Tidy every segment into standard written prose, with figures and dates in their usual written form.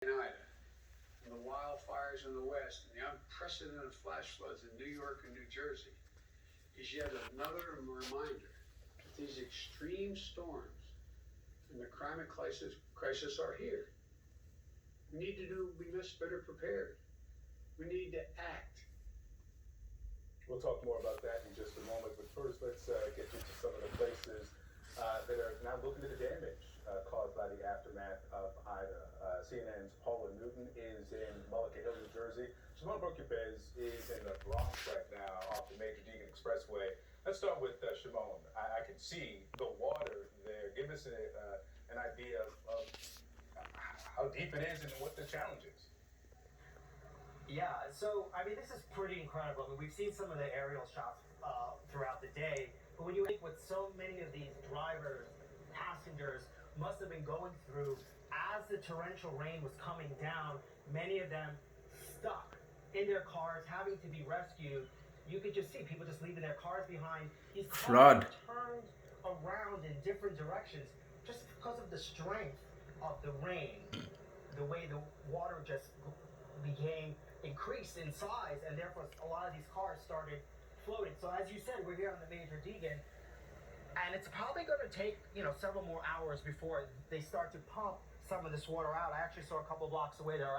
Ida, and the wildfires in the West, and the unprecedented flash floods in New York and New Jersey is yet another reminder that these extreme storms and the climate crisis are here. We need to be much better prepared. We need to act. We'll talk more about that in just a moment, but first let's get you to some of the places that are now looking at the damage caused by the aftermath of Ida. CNN's Paula Newton is in Mullica Hill, New Jersey. Shimon Borkipez is in the Bronx right now off the Major Deegan Expressway. Let's start with Shimon. I can see the water there. Give us an idea of how deep it is and what the challenge is. Yeah, so I mean, this is pretty incredible. I mean, we've seen some of the aerial shots throughout the day, but when you think what so many of these drivers, passengers must have been going through as the torrential rain was coming down, many of them stuck in their cars, having to be rescued. You could just see people just leaving their cars behind. These cars turned around in different directions just because of the strength of the rain, the way the water just became increased in size, and therefore a lot of these cars started floating. So as you said, we're here on the Major Deegan, and it's probably going to take several more hours before they start to pump some of this water out. I actually saw a couple blocks away there.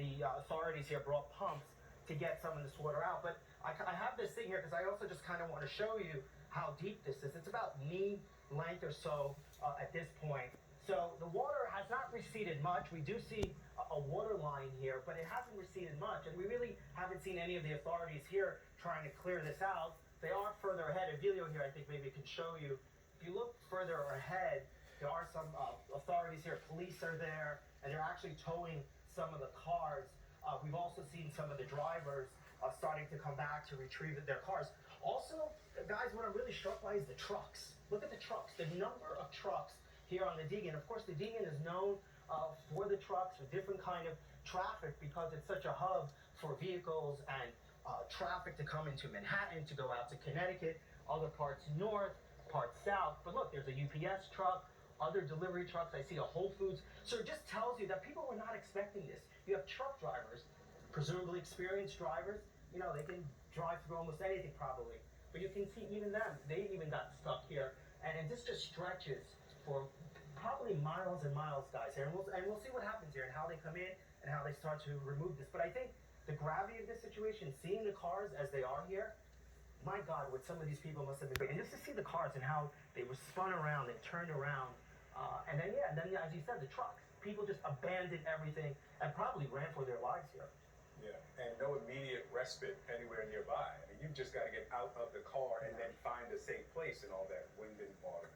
The authorities here brought pumps to get some of this water out. But I have this thing here because I also just kind of want to show you how deep this is. It's about knee length or so at this point. So the water has not receded much. We do see a water line here, but it hasn't receded much, and we really haven't seen any of the authorities here trying to clear this out. They are further ahead. Emilio here, I think maybe can show you. If you look further ahead, there are some authorities here. Police are there, and they're actually towing some of the cars. We've also seen some of the drivers starting to come back to retrieve their cars. Also, guys, what I'm really struck by is the trucks. Look at the trucks, the number of trucks here on the Deegan. Of course, the Deegan is known for the trucks, for different kind of traffic, because it's such a hub for vehicles and traffic to come into Manhattan, to go out to Connecticut, other parts north, parts south. But look, there's a UPS truck, other delivery trucks. I see a Whole Foods. So it just tells you that people were not expecting this. You have truck drivers, presumably experienced drivers. They can drive through almost anything probably. But you can see even them, they even got stuck here. And this just stretches for probably miles and miles, guys, here. And we'll see what happens here and how they come in and how they start to remove this. But I think the gravity of this situation, seeing the cars as they are here, my God, what some of these people must have been doing. And just to see the cars and how they were spun around and turned around. And then, as you said, the trucks. People just abandoned everything and probably ran for their lives here. Yeah, and no immediate respite anywhere nearby. I mean, you've just got to get out of the car and then find a safe place in all that wind and water.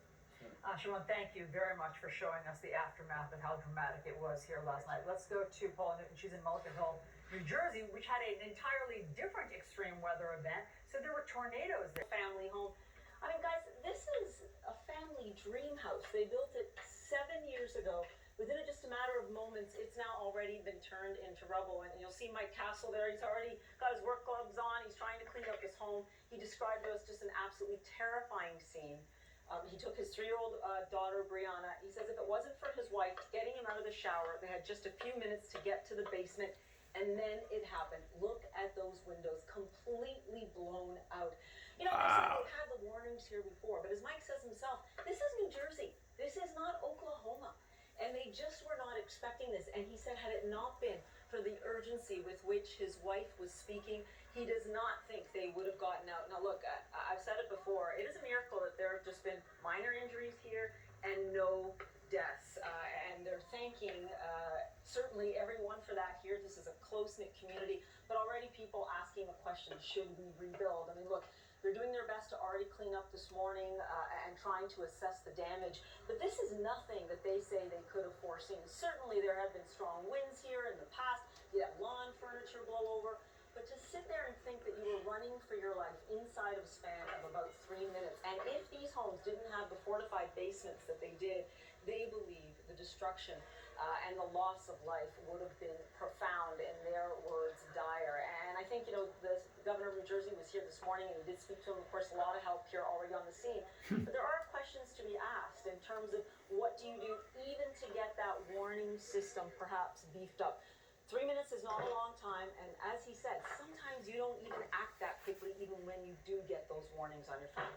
Shimon, thank you very much for showing us the aftermath of how dramatic it was here last night. Let's go to Paula Newton. She's in Mullica Hill, New Jersey, which had an entirely different extreme weather event. So there were tornadoes there. Family home. I mean, guys, this is a family dream house. They built it 7 years ago. Within just a matter of moments, it's now already been turned into rubble. And you'll see Mike Castle there. He's already got his work gloves on. He's trying to clean up his home. He described it as just an absolutely terrifying scene. He took his 3-year-old daughter, Brianna. He says if it wasn't for his wife getting him out of the shower, they had just a few minutes to get to the basement, and then it happened. Look at those windows, completely blown out. They've had the warnings here before, but as Mike says himself, this is New Jersey. This is not Oklahoma. And they just were not expecting this. And he said had it not been for the urgency with which his wife was speaking, he does not think they would have gotten out. Now, look, I've said it before. It is a miracle that there have just been minor injuries here and no deaths. And they're thanking certainly everyone for that here. This is a close-knit community. But already people asking the question, should we rebuild? I mean, look, they're doing their best to already clean up this morning and trying to assess the damage. But this is nothing that they say they could have foreseen. Certainly there have been strong winds here in the past. You have lawn furniture blow over. But to sit there and think that you were running for your life inside of a span of about 3 minutes, and if these homes didn't have the fortified basements that they did, they believe the destruction and the loss of life would have been profound, in their words, dire. And I think, the governor of New Jersey was here this morning, and he did speak to him. Of course, a lot of help here already on the scene. But there are questions to be asked in terms of What do you do even to get that warning system perhaps beefed up? 3 minutes is not a long time, and as he said, sometimes you don't even act that quickly even when you do get those warnings on your phone.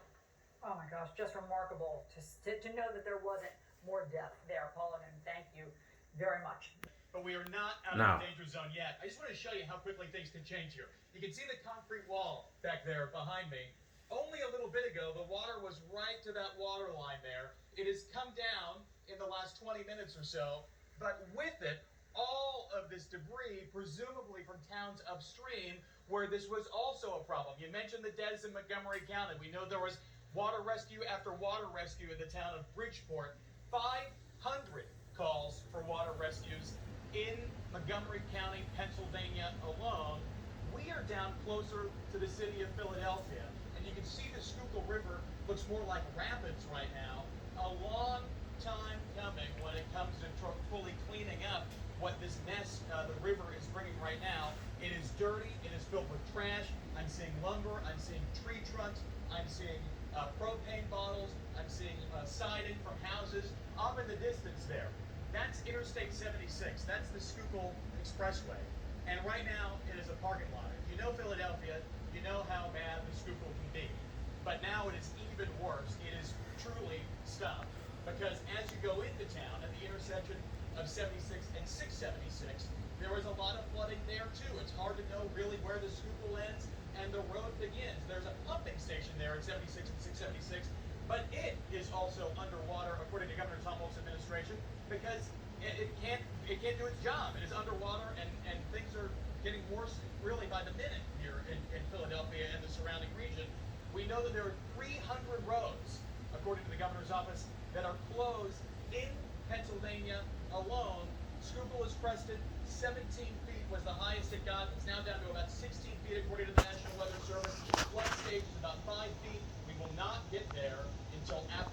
Oh my gosh, just remarkable to know that there wasn't more death there, Paula, and thank you very much. But we are not out No. of the danger zone yet. I just want to show you how quickly things can change here. You can see the concrete wall back there behind me. Only a little bit ago, the water was right to that water line there. It has come down in the last 20 minutes or so, but with it, all of this debris, presumably from towns upstream, where this was also a problem. You mentioned the deaths in Montgomery County. We know there was water rescue after water rescue in the town of Bridgeport. 500 calls for water rescues in Montgomery County, Pennsylvania alone. We are down closer to the city of Philadelphia, and you can see the Schuylkill River looks more like rapids right now. A long time coming when it comes to fully cleaning up what this mess the river is bringing right now. It is dirty, it is filled with trash. I'm seeing lumber, I'm seeing tree trunks, I'm seeing propane bottles, I'm seeing siding from houses off in the distance there. That's Interstate 76, that's the Schuylkill Expressway. And right now, it is a parking lot. If you know Philadelphia, you know how bad the Schuylkill can be. But now it is even worse. It is truly stopped. Because as you go into town, at the intersection of 76 and 676, there was a lot of flooding there too. It's hard to know really where the Schuylkill ends and the road begins. There's a pumping station there at 76 and 676, but it is also underwater, according to Governor Tom Wolf's administration, because it can't do its job. It is underwater, and things are getting worse really by the minute here in Philadelphia and the surrounding region. We know that there are 300 roads, according to the governor's office, that are closed in Pennsylvania alone. Schuylkill is crested, 17 feet was the highest it got. It's now down to about 16 feet according to the National Weather Service. Flood stage is about 5 feet.